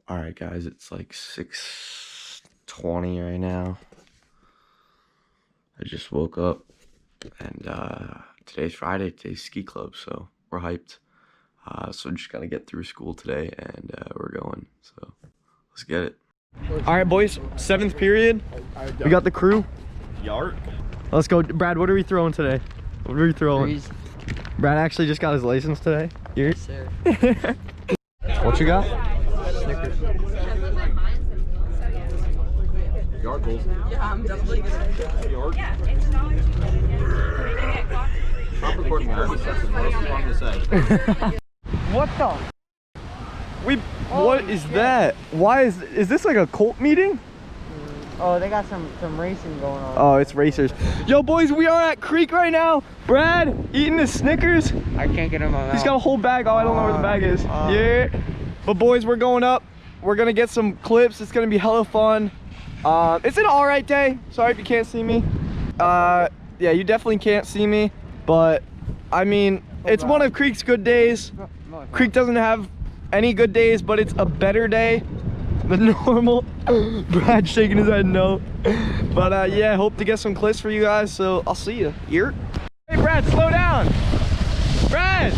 All right, guys, it's like 6:20 right now. I just woke up, and today's Friday. Today's ski club, so we're hyped. So just gotta get through school today, and we're going. So let's get it. All right, boys. 7th period. We got the crew. Yark. Let's go, Brad. What are we throwing today? What are we throwing? Freeze. Brad actually just got his license today. Here. Yes, sir. What you got? Snickers. Yark goals. Yeah, I'm definitely gonna. Yark. Yeah, it's $1. Stop recording my session. What else do you want me to say? What the? What is that? Why is this like a cult meeting? Oh, they got some racing going on. Oh, it's racers. Yo, boys, we are at Creek right now. Brad eating his Snickers. I can't get in my mouth. He's got a whole bag. Oh, I don't know where the bag is. Yeah. But boys, we're going up. We're gonna get some clips. It's gonna be hella fun. It's an alright day. Sorry if you can't see me. Yeah, you definitely can't see me. But I mean, it's one of Creek's good days. Creek doesn't have any good days, but it's a better day than normal. Brad shaking his head no. But yeah, hope to get some clips for you guys. So I'll see you here. Hey, Brad, slow down. Brad.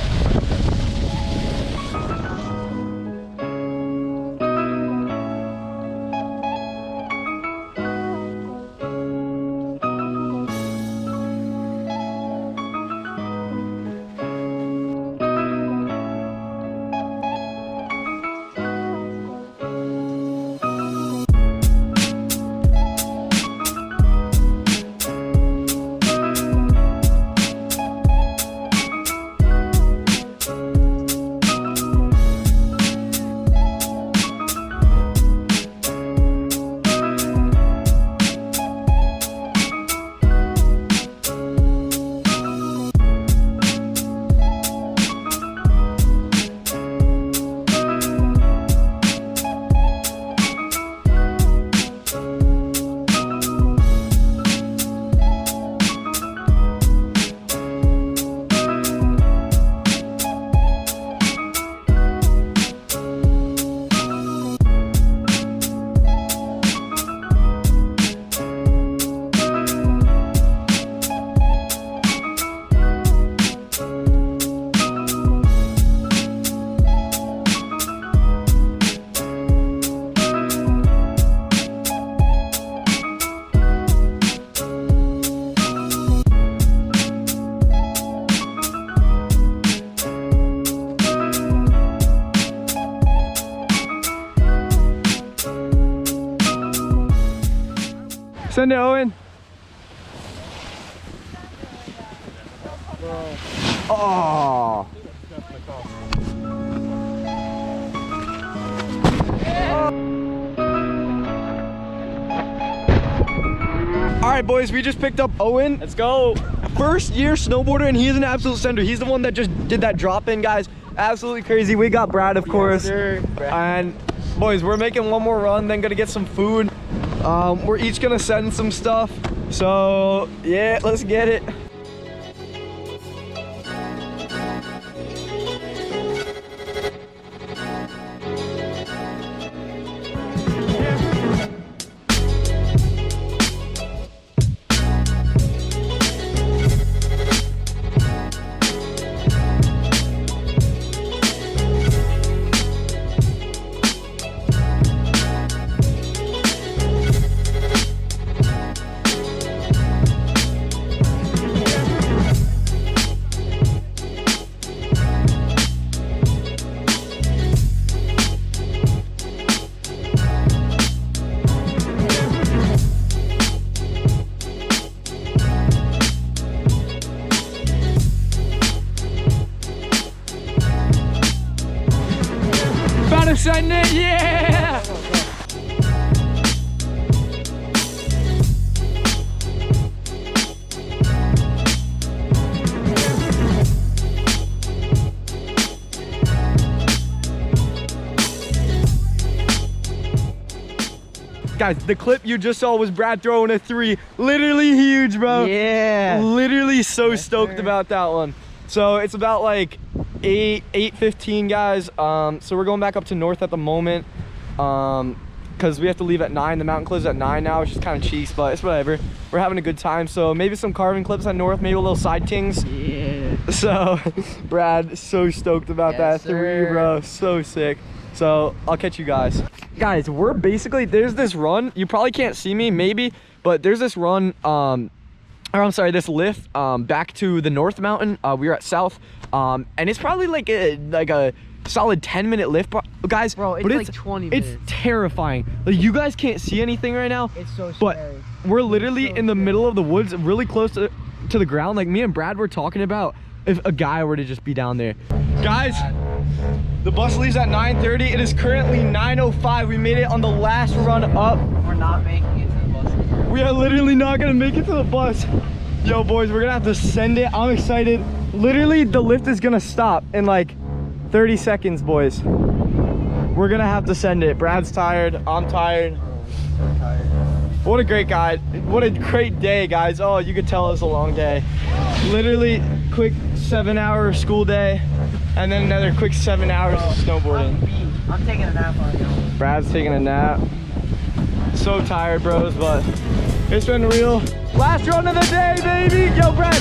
Send it, Owen. Oh. All right, boys, we just picked up Owen. Let's go. First year snowboarder, and he's an absolute sender. He's the one that just did that drop in, guys. Absolutely crazy. We got Brad, of course. Yes, and boys, we're making one more run, then gonna get some food. We're each gonna send some stuff. So yeah, let's get it. Send it, yeah! Guys, the clip you just saw was Brad throwing a 3. Literally huge, bro. Yeah. Literally so stoked about that one. So it's about like 8:15, guys. So we're going back up to North at the moment. because we have to leave at 9. The mountain closes at 9 now, which is kind of cheese, but it's whatever. We're having a good time. So maybe some carving clips on North, maybe a little side tings. Yeah. So Brad is so stoked about Yes, that. 3, bro, so sick. So I'll catch you guys. Guys, we're basically, there's this run. You probably can't see me, maybe, but there's this run, or I'm sorry, this lift back to the North Mountain. We were at South, and it's probably like a solid 10-minute lift, guys. Bro, it's but like 20 minutes. It's terrifying. Like, you guys can't see anything right now. It's so but scary. we're literally so in the scary. middle of the woods, really close to the ground. Like, me and Brad were talking about if a guy were to just be down there. Guys, the bus leaves at 9:30. It is currently 9:05. We made it on the last run up. We're not making it to the bus. We are literally not gonna make it to the bus. Yo, boys, we're gonna have to send it. I'm excited. Literally, the lift is gonna stop in like 30 seconds, boys. We're gonna have to send it. Brad's tired. I'm tired. What a great guy. What a great day, guys. Oh, you could tell it's a long day. Literally, quick 7-hour school day, and then another quick 7 hours of snowboarding. I'm taking a nap on you. Brad's taking a nap. So tired, bros, but it's been real. Last run of the day, baby. Yo, Brad,